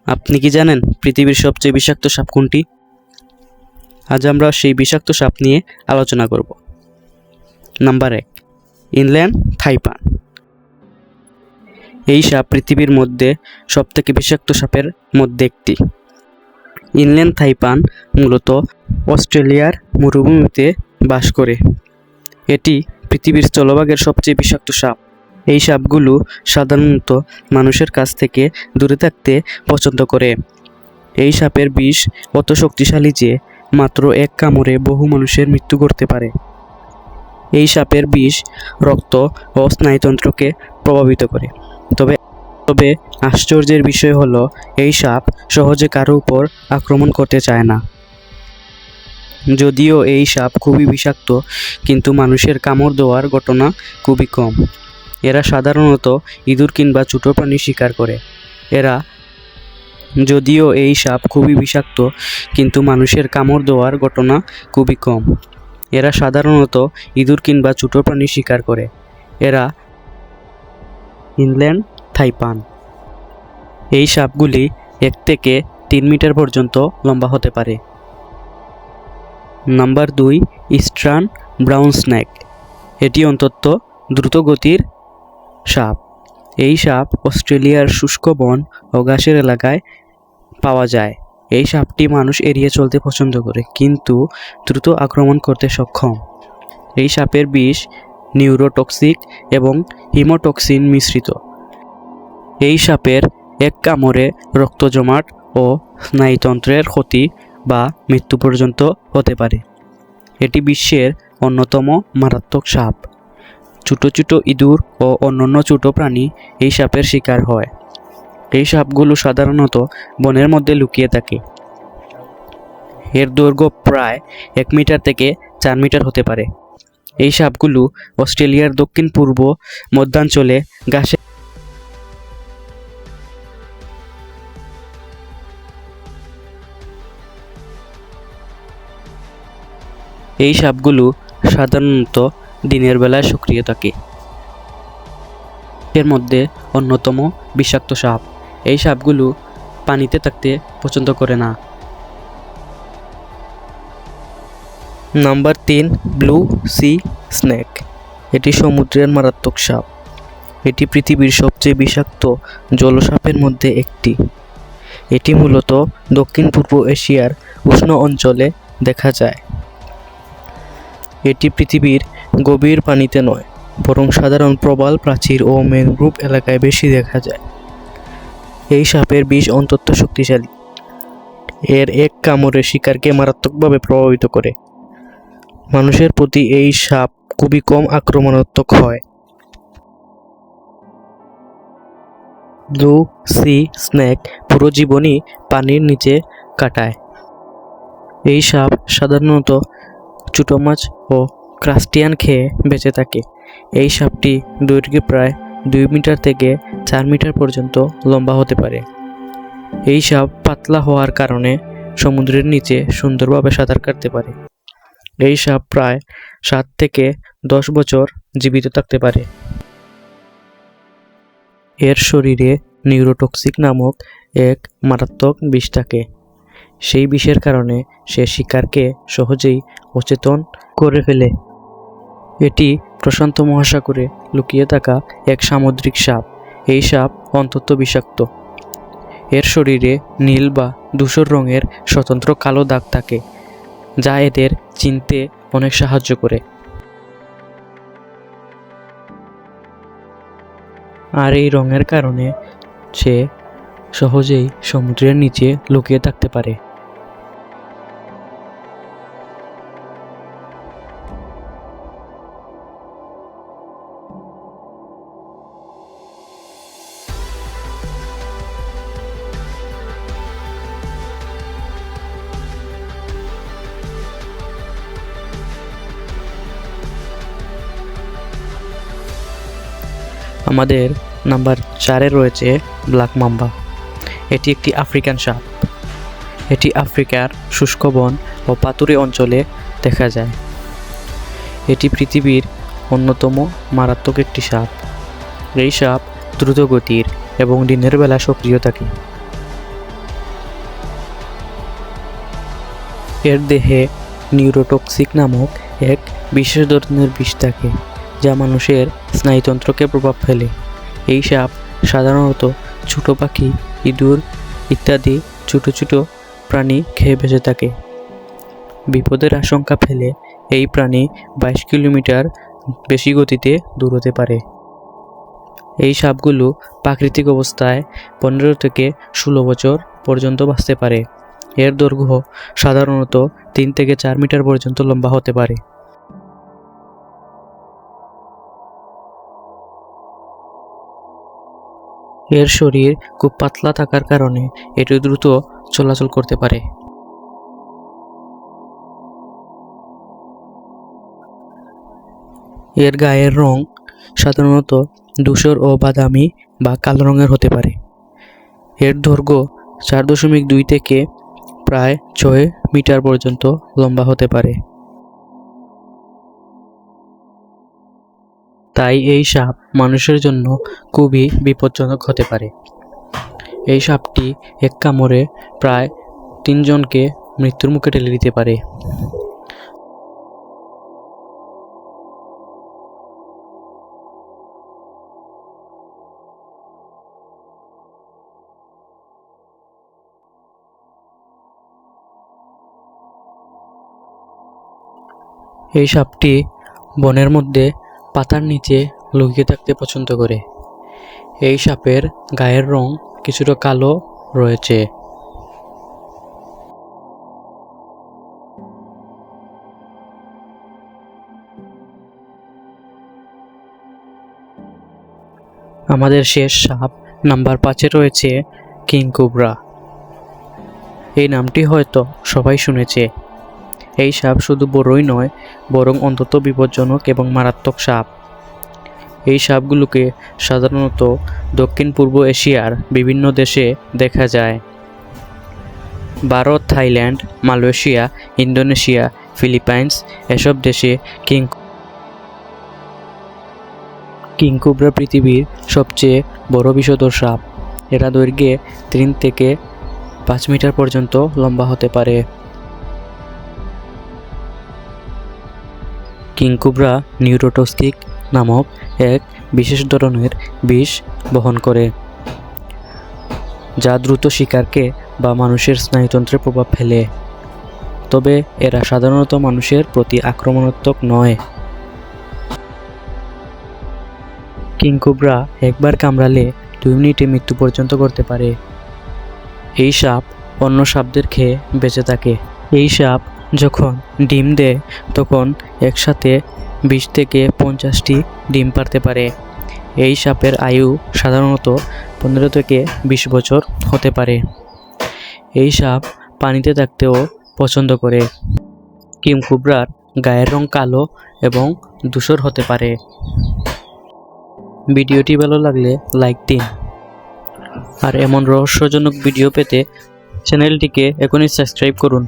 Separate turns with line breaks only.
আপনি কি জানেন পৃথিবীর সবচেয়ে বিষাক্ত সাপ কোনটি? আজ আমরা সেই বিষাক্ত সাপ নিয়ে আলোচনা করব। Number 1, inland taipan. এই সাপ পৃথিবীর মধ্যে সবথেকে বিষাক্ত সাপের মধ্যে একটি। ইনল্যান্ড থাইপান মূলত অস্ট্রেলিয়ার মরুভূমিতে বাস করে। এটি পৃথিবীর স্থলভাগের সবচেয়ে বিষাক্ত সাপ। এই সাপগুলো সাধারণত মানুষের কাছ থেকে দূরে থাকতে পছন্দ করে। এই সাপের বিষ অত শক্তিশালী যে মাত্র এক কামড়ে বহু মানুষের মৃত্যু করতে পারে। এই সাপের বিষ রক্ত ও স্নায়ুতন্ত্রকে প্রভাবিত করে। তবে আশ্চর্যের বিষয় হলো এই সাপ সহজে কারো উপর আক্রমণ করতে চায় না। যদিও এই সাপ খুবই বিষাক্ত, কিন্তু মানুষের কামড় দেওয়ার ঘটনা খুবই কম। এরা সাধারণত ইঁদুর কিংবা ছোট প্রাণী শিকার করে। যদিও এই সাপ খুবই বিষাক্ত, কিন্তু মানুষের কামড় দেওয়ার ঘটনা খুবই কম। এরা সাধারণত ইঁদুর কিংবা ছোট প্রাণী শিকার করে। Inland taipan. এই সাপগুলি 1 থেকে 3 মিটার পর্যন্ত লম্বা হতে পারে। Number 2, eastern brown snake. এটি অত্যন্ত দ্রুতগতির সাপ। এই সাপ অস্ট্রেলিয়ার শুষ্ক বন ও ঘাসের এলাকায় পাওয়া যায়। এই সাপটি মানুষ এড়িয়ে চলতে পছন্দ করে, কিন্তু দ্রুত আক্রমণ করতে সক্ষম। এই সাপের বিষ নিউরোটক্সিক এবং হিমোটক্সিন মিশ্রিত। এই সাপের এক কামড়ে রক্ত জমাট ও স্নায়ুতন্ত্রের ক্ষতি বা মৃত্যু পর্যন্ত হতে পারে। এটি বিশ্বের অন্যতম মারাত্মক সাপ। ছোট ছোট ইঁদুর ও অন্যান্য ছোট প্রাণী এই সাপের শিকার হয়। এই সাপগুলো সাধারণত বনের মধ্যে লুকিয়ে থাকে। এর দৈর্ঘ্য প্রায় 1 মিটার থেকে 4 মিটার হতে পারে। এই সাপগুলো অস্ট্রেলিয়ার দক্ষিণ-পূর্ব মধ্যাঞ্চলে ঘাসে এই সাপগুলো সাধারণত দিনের বেলায় সক্রিয় থাকে। এর মধ্যে অন্যতম বিষাক্ত সাপ। এই সাপগুলো পানিতে থাকতে পছন্দ করে না। Number 3, blue sea snake. এটি সমুদ্রের মারাত্মক সাপ। এটি পৃথিবীর সবচেয়ে বিষাক্ত জলসাপের মধ্যে একটি। এটি মূলত দক্ষিণ-পূর্ব এশিয়ার উষ্ণ অঞ্চলে দেখা যায়। এটি পৃথিবীর গভীর পানিতে নয়, বরং সাধারণ প্রবাল প্রাচীর ও ম্যানগ্রোভ এলাকায় বেশি দেখা যায়। এই সাপের বিষ অত্যন্ত শক্তিশালী। এর এক কামড়ে শিকারকে মারাত্মকভাবে প্রভাবিত করে। মানুষের প্রতি এই সাপ খুবই কম আক্রমণাত্মক হয়। ব্লু সি স্নেক পুরো জীবনই পানির নিচে কাটায়। এই সাপ সাধারণত ছোট মাছ ও ক্রাস্টিয়ান খেয়ে বেঁচে থাকে। এই সাপটি দৈর্ঘ্যে প্রায় 2 মিটার থেকে 4 মিটার পর্যন্ত লম্বা হতে পারে। এই সাপ পাতলা হওয়ার কারণে সমুদ্রের নিচে সুন্দরভাবে সাঁতার কাটতে পারে। এই সাপ প্রায় 7 থেকে 10 বছর জীবিত থাকতে পারে। এর শরীরে নিউরোটক্সিক নামক এক মারাত্মক বিষ থাকে। সেই বিষের কারণে সে শিকারকে সহজেই অচেতন করে ফেলে। এটি প্রশান্ত মহাসাগরে লুকিয়ে থাকা এক সামুদ্রিক সাপ। এই সাপ অত্যন্ত বিষাক্ত। এর শরীরে নীল বা ধূসর রঙের স্বতন্ত্র কালো দাগ থাকে, যা এদের চিনতে অনেক সাহায্য করে। আর এই রঙের কারণে সে সহজেই সমুদ্রের নিচে লুকিয়ে থাকতে পারে। আমাদের নাম্বার 4-এ রয়েছে ব্ল্যাক মাম্বা। এটি একটি আফ্রিকান সাপ। এটি আফ্রিকার শুষ্ক বন ও পাতুরে অঞ্চলে দেখা যায়। এটি পৃথিবীর অন্যতম মারাত্মক একটি সাপ। এই সাপ দ্রুতগতির এবং দিনের বেলা সক্রিয় থাকে। এর দেহে নিউরোটক্সিক নামক এক বিশেষ ধরনের বিষ থাকে, যা মানুষের স্নায়ুতন্ত্রকে প্রভাব ফেলে। এই সাপ সাধারণত ছোট পাখি, ইঁদুর ইত্যাদি ছোট ছোট প্রাণী খেয়ে বেঁচে থাকে। বিপদের আশঙ্কা ফেলে এই প্রাণী 22 কিলোমিটার বেশি গতিতে দৌড়তে পারে। এই সাপগুলো প্রাকৃতিক অবস্থায় 15 থেকে 16 বছর পর্যন্ত বাঁচতে পারে। এর দৈর্ঘ্য সাধারণত 3 থেকে 4 মিটার পর্যন্ত লম্বা হতে পারে। এর শরীর খুব পাতলা থাকার কারণে এটি দ্রুত চলাচল করতে পারে। এর গায়ের রং সাধারণত ধূসর ও বাদামি বা কালো রঙের হতে পারে। এর দৈর্ঘ্য 4.2 থেকে প্রায় 6 মিটার পর্যন্ত লম্বা হতে পারে। তাই এই সাপ মানুষের জন্য খুবই বিপজ্জনক হতে পারে। এই সাপটি এক কামড়ে প্রায় 3 জনকে মৃত্যুর মুখে ঠেলে দিতে পারে। এই সাপটি বনের মধ্যে পাতার নিচে লুকিয়ে থাকতে পছন্দ করে। এই সাপের গায়ের রং কিছুটা কালো রয়েছে। আমাদের শেষ সাপ নাম্বার 5-এ রয়েছে কিং কোবরা। এই নামটি হয়তো সবাই শুনেছে। এই সাপ শুধু বড়ই নয়, বরং অত্যন্ত বিপজ্জনক এবং মারাত্মক সাপ। এই সাপগুলোকে সাধারণত দক্ষিণ পূর্ব এশিয়ার বিভিন্ন দেশে দেখা যায়। Bharat, Thailand, Malaysia, Indonesia, Philippines এসব দেশে কিং কোবরা পৃথিবীর সবচেয়ে বড় বিষধর সাপ। এরা দৈর্ঘ্যে 3 থেকে 5 মিটার পর্যন্ত লম্বা হতে পারে। কিং কোবরা নিউরোটক্সিক নামক এক বিশেষ ধরনের বিষ বহন করে, যা দ্রুত শিকারকে বা মানুষের স্নায়ুতন্ত্রে প্রভাব ফেলে। তবে এরা সাধারণত মানুষের প্রতি আক্রমণাত্মক নয়। কিং কোবরা একবার কামড়ালে 2 মিনিটে মৃত্যু পর্যন্ত করতে পারে। এই সাপ অন্য সাপদের খেয়ে বেঁচে থাকে। এই সাপ যখন ডিম দেয় তখন একসাথে 20 থেকে 50টি ডিম পারতে পারে। এই সাপের আয়ু সাধারণত 15 থেকে 20 বছর হতে পারে। এই সাপ পানিতে থাকতেও পছন্দ করে। কিং কোবরার গায়ের রং কালো এবং ধূসর হতে পারে। ভিডিওটি ভালো লাগলে লাইক দিন, আর এমন রহস্যজনক ভিডিও পেতে চ্যানেলটিকে এখনই সাবস্ক্রাইব করুন।